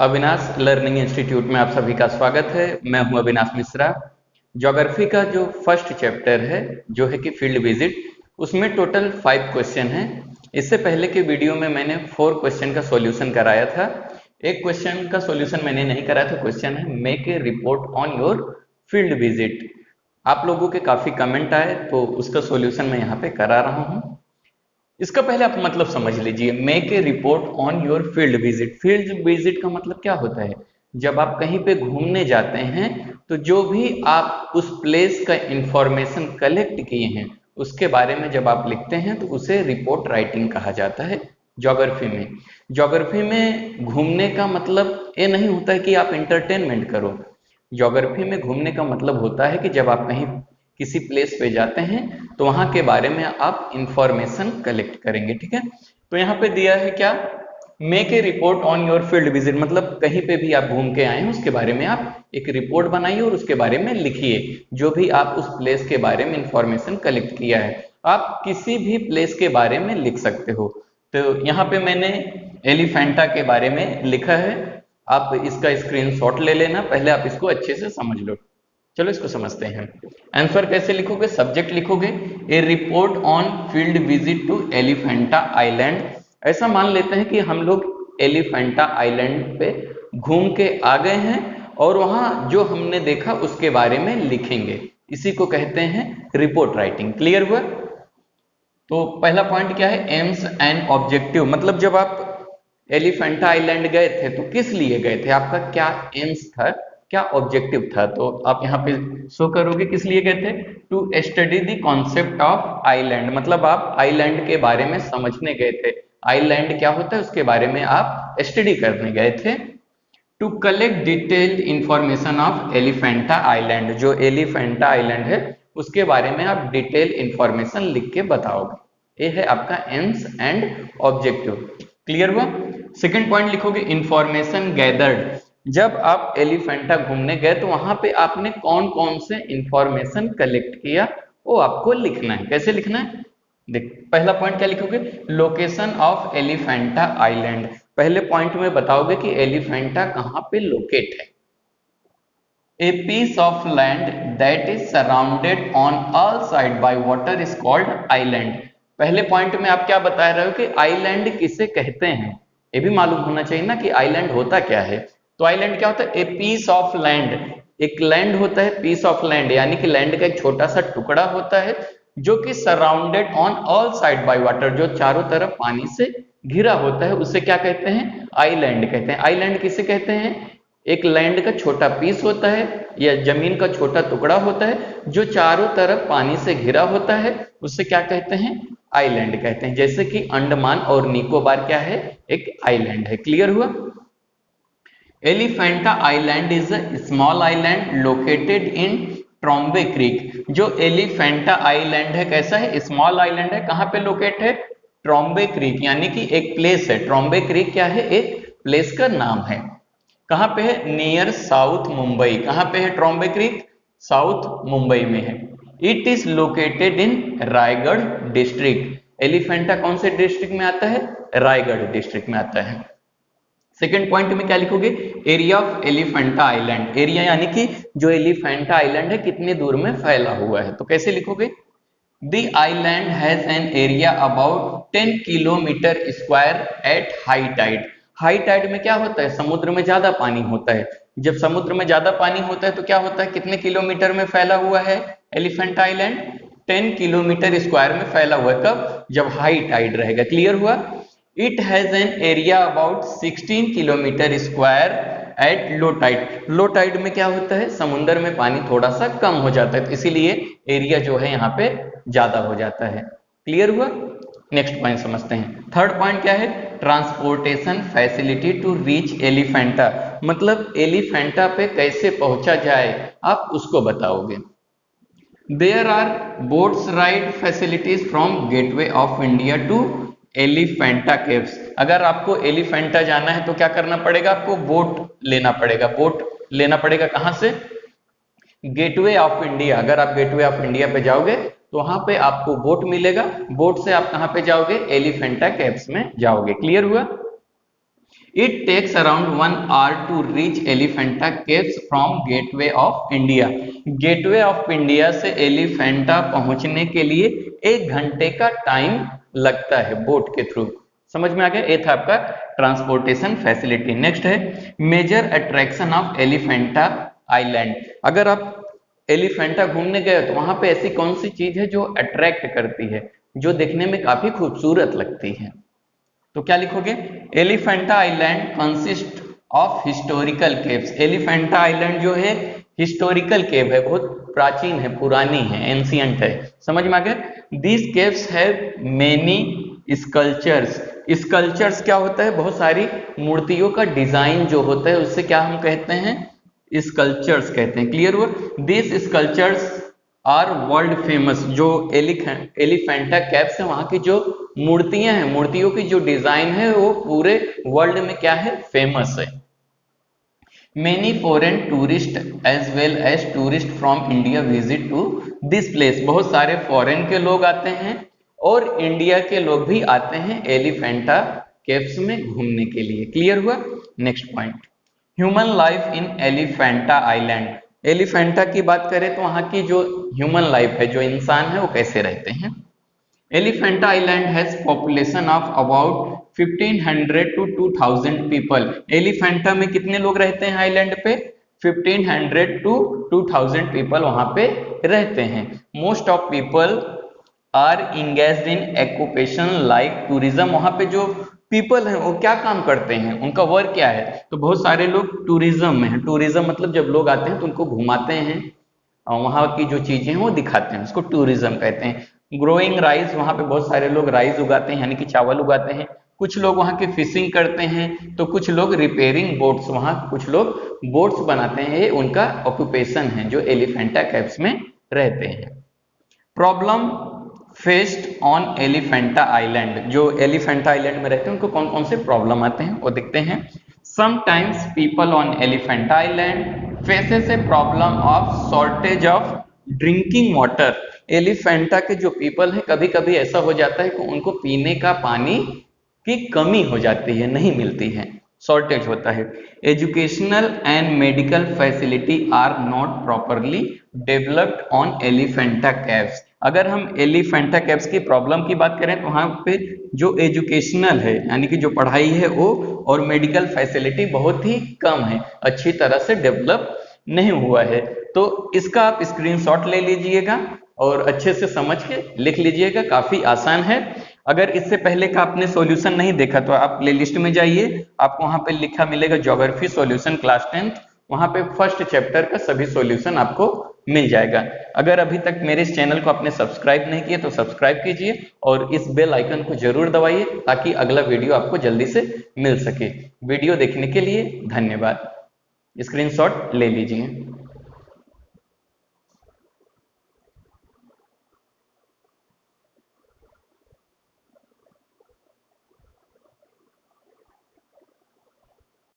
Avinash learning institute में आप सभी का स्वागत है। मैं हूं अविनाश मिश्रा। ज्योग्राफी का जो फर्स्ट चैप्टर है जो है कि फील्ड विजिट, उसमें टोटल 5 क्वेश्चन हैं। इससे पहले के वीडियो में मैंने 4 क्वेश्चन का सॉल्यूशन कराया था। एक क्वेश्चन का सॉल्यूशन मैंने नहीं कराया था। क्वेश्चन है make a report on your field visit. आप लोगों के काफी कमेंट आए तो उसका सॉल्यूशन मैं यहाँ पे करा रहा हूँ। इसका पहले आप मतलब समझ लीजिए, make a report on your field visit. Field visit का मतलब क्या होता है? जब आप कहीं पे घूमने जाते हैं तो जो भी आप उस प्लेस का इंफॉर्मेशन कलेक्ट किए हैं उसके बारे में जब आप लिखते हैं तो उसे रिपोर्ट राइटिंग कहा जाता है ज्योग्राफी में। ज्योग्राफी में घूमने का मतलब ये नहीं होता है कि आप इंटरटेनमेंट करो। ज्योग्राफी में घूमने का मतलब होता है कि जब आप कहीं किसी प्लेस पे जाते हैं तो वहां के बारे में आप इंफॉर्मेशन कलेक्ट करेंगे। ठीक है, तो यहाँ पे दिया है क्या, make a report on your field visit, मतलब कहीं पे भी आप घूम के आए हैं उसके बारे में आप एक रिपोर्ट बनाइए और उसके बारे में लिखिए जो भी आप उस प्लेस के बारे में इंफॉर्मेशन कलेक्ट किया है। आप किसी भी प्लेस के बारे में लिख सकते हो। तो यहाँ पे मैंने एलिफेंटा के बारे में लिखा है। आप इसका स्क्रीनशॉट ले लेना, पहले आप इसको अच्छे से समझ लो। चलो इसको समझते हैं। आंसर कैसे लिखोगे? सब्जेक्ट लिखोगे a report on field visit to Elephanta island. ऐसा मान लेते हैं कि हम लोग एलिफेंटा आइलैंड पे घूम के आ गए हैं और वहां जो हमने देखा उसके बारे में लिखेंगे। इसी को कहते हैं रिपोर्ट राइटिंग। क्लियर हुआ? तो पहला पॉइंट क्या है, एम्स एंड ऑब्जेक्टिव। मतलब जब आप एलिफेंटा आइलैंड गए थे तो किस लिए गए थे, आपका क्या एम्स था, क्या ऑब्जेक्टिव था? तो आप यहाँ पे शो करोगे किस लिए गए थे। To study the concept of island, मतलब आप आइलैंड के बारे में समझने गए थे। आइलैंड क्या होता है उसके बारे में आप स्टडी करने गए थे। To collect detailed information of Elephanta island, जो एलिफेंटा आइलैंड है उसके बारे में आप डिटेल इंफॉर्मेशन लिख के बताओगे। ये है आपका एम्स एंड ऑब्जेक्टिव। क्लियर हुआ? सेकंड पॉइंट लिखोगे इंफॉर्मेशन गैदर्ड। जब आप एलिफेंटा घूमने गए तो वहां पे आपने कौन कौन से इंफॉर्मेशन कलेक्ट किया वो आपको लिखना है। कैसे लिखना है देख, पहला पॉइंट क्या लिखोगे, लोकेशन ऑफ एलिफेंटा आइलैंड। पहले पॉइंट में बताओगे कि एलिफेंटा कहाँ पे लोकेट है। A piece of land that is surrounded on all sides by water is called island। पहले पॉइंट में आप क्या बता रहे हो कि आइलैंड किसे कहते हैं, ये भी मालूम होना चाहिए ना कि आइलैंड होता क्या है। तो आइलैंड क्या होता है, ए पीस ऑफ लैंड। एक लैंड होता है, पीस ऑफ लैंड यानी कि लैंड का एक छोटा सा टुकड़ा होता है जो कि surrounded on all side by water, जो चारों तरफ पानी से घिरा होता है, उसे क्या कहते हैं, आइलैंड कहते हैं। आइलैंड किसे कहते हैं, एक लैंड का छोटा पीस होता है या जमीन का छोटा टुकड़ा होता है जो चारों तरफ पानी से घिरा होता है, उससे क्या कहते हैं, आइलैंड कहते हैं। जैसे कि अंडमान और निकोबार क्या है, एक आइलैंड है। क्लियर हुआ? Elephanta island is a small island located in Trombay creek. जो एलिफेंटा आइलैंड है कैसा है, स्मॉल आइलैंड है। कहां पे लोकेट है, ट्रॉम्बे क्रीक, यानी कि एक प्लेस है। ट्रॉम्बे क्रीक क्या है, एक प्लेस का नाम है। कहां पे है, नियर साउथ मुंबई। कहां पे है ट्रॉम्बे क्रीक, साउथ मुंबई में है। It is located in Raigarh district. Elephanta कौन से डिस्ट्रिक्ट में आता है, रायगढ़ डिस्ट्रिक्ट में आता है। सेकेंड पॉइंट में क्या लिखोगे, area of Elephanta island. Area यानी कि जो एलिफेंटा आइलैंड है कितने दूर में फैला हुआ है। तो कैसे लिखोगे, the island has an area about 10 kilometer square at high tide. High tide में क्या होता है, समुद्र में ज्यादा पानी होता है। जब समुद्र में ज्यादा पानी होता है तो क्या होता है, कितने किलोमीटर में फैला हुआ है एलिफेंटा आइलैंड, 10 किलोमीटर स्क्वायर में फैला हुआ है। कब, जब हाई टाइड रहेगा। क्लियर हुआ? It has an area about 16 kilometer square at low tide. Low tide में क्या होता है, समुद्र में पानी थोड़ा सा कम हो जाता है, तो इसीलिए एरिया जो है यहाँ पे ज्यादा हो जाता है। क्लियर हुआ? नेक्स्ट पॉइंट समझते हैं। थर्ड पॉइंट क्या है, transportation facility to reach Elephanta. मतलब एलिफेंटा पे कैसे पहुंचा जाए आप उसको बताओगे। There are boats ride facilities from Gateway of India to Elephanta caves. अगर आपको एलिफेंटा जाना है तो क्या करना पड़ेगा, आपको बोट लेना पड़ेगा। बोट लेना पड़ेगा कहां से, गेटवे ऑफ इंडिया। अगर आप गेटवे ऑफ इंडिया पे जाओगे तो वहां पे आपको बोट मिलेगा। बोट से आप कहां पे जाओगे, एलिफेंटा केव्स में जाओगे। क्लियर हुआ? It takes around 1 hour to reach Elephanta Caves from Gateway of India. Gateway of India से एलिफेंटा पहुंचने के लिए 1 घंटे का टाइम लगता है बोट के थ्रू। समझ में आ गया? ये था आपका ट्रांसपोर्टेशन फैसिलिटी। नेक्स्ट है major attraction of Elephanta island. अगर आप एलिफेंटा घूमने गए तो वहां पे ऐसी कौन सी चीज है जो अट्रैक्ट करती है, जो देखने में काफी खूबसूरत लगती है? तो क्या लिखोगे? Elephanta island consist of historical caves. Elephanta island जो है हिस्टोरिकल केव है, बहुत प्राचीन है, पुरानी है, एंशियंट है। समझ में आ गया? This caves have many sculptures. Sculptures क्या होता है? बहुत सारी मूर्तियों का डिजाइन जो होता है उससे क्या हम कहते हैं? स्कल्पचर्स कहते हैं। क्लियर हुआ? This sculptures are world famous. जो एलिफेंटा कैव्स है वहां की जो मूर्तियां हैं, मूर्तियों की जो डिजाइन है वो पूरे वर्ल्ड में क्या है? फेमस है। Many foreign tourist as well as tourist from India visit to this place. बहुत सारे फॉरेन के लोग आते हैं और इंडिया के लोग भी आते हैं एलिफेंटा केव्स में घूमने के लिए। क्लियर हुआ? Next point, human life in Elephanta island. Elephanta की बात करें तो वहां की जो ह्यूमन लाइफ है, जो इंसान है, वो कैसे रहते हैं? Elephanta island has population of about 1500 to 2000 people. Elephanta में कितने लोग रहते हैं आइलैंड पे? 1500 to 2000 पीपल वहां पे रहते हैं। Most of people are engaged in occupation like tourism. वहां पे जो पीपल हैं वो क्या काम करते हैं, उनका वर्क क्या है? तो बहुत सारे लोग टूरिज्म में हैं। टूरिज्म मतलब जब लोग आते हैं तो उनको घुमाते हैं और वहां की जो चीजें हैं वो दिखाते हैं, उसको टूरिज्म कहते हैं। ग्रोइंग राइस, वहां पे बहुत सारे लोग राइस उगाते हैं, यानी कि चावल उगाते हैं। कुछ लोग वहां की फिशिंग करते हैं, तो कुछ लोग रिपेयरिंग बोट्स, वहां कुछ लोग बोट्स बनाते हैं। ये उनका ऑक्यूपेशन है जो एलिफेंटा केव्स में रहते हैं। Problem faced on Elephanta island. जो एलिफेंटा आइलैंड में रहते हैं उनको कौन कौन से प्रॉब्लम आते हैं वो देखते हैं। Sometimes people on Elephanta island faces a problem of shortage of drinking water. Elephanta के जो पीपल हैं कभी कभी ऐसा हो जाता है कि उनको पीने का पानी की कमी हो जाती है, नहीं मिलती है, शॉर्टेज होता है। Educational and medical facility are not properly developed on Elephanta caves. अगर हम एलिफेंटा केव्स की प्रॉब्लम की बात करें तो वहां पे जो एजुकेशनल है, यानी कि जो पढ़ाई है वो, और मेडिकल फैसिलिटी बहुत ही कम है, अच्छी तरह से डेवलप नहीं हुआ है। तो इसका आप स्क्रीनशॉट ले लीजिएगा और अच्छे से समझ के लिख लीजिएगा, काफी आसान है। अगर इससे पहले का आपने सॉल्यूशन नहीं देखा तो आप प्लेलिस्ट में जाइए, आपको वहां पे लिखा मिलेगा ज्योग्राफी सॉल्यूशन क्लास 10th, वहां पे फर्स्ट चैप्टर का सभी सॉल्यूशन आपको मिल जाएगा। अगर अभी तक मेरे इस चैनल को आपने सब्सक्राइब नहीं किया तो सब्सक्राइब कीजिए और इस बेल आइकन को जरूर दबाइए ताकि अगला वीडियो आपको जल्दी से मिल सके। वीडियो देखने के लिए धन्यवाद। स्क्रीनशॉट ले लीजिए।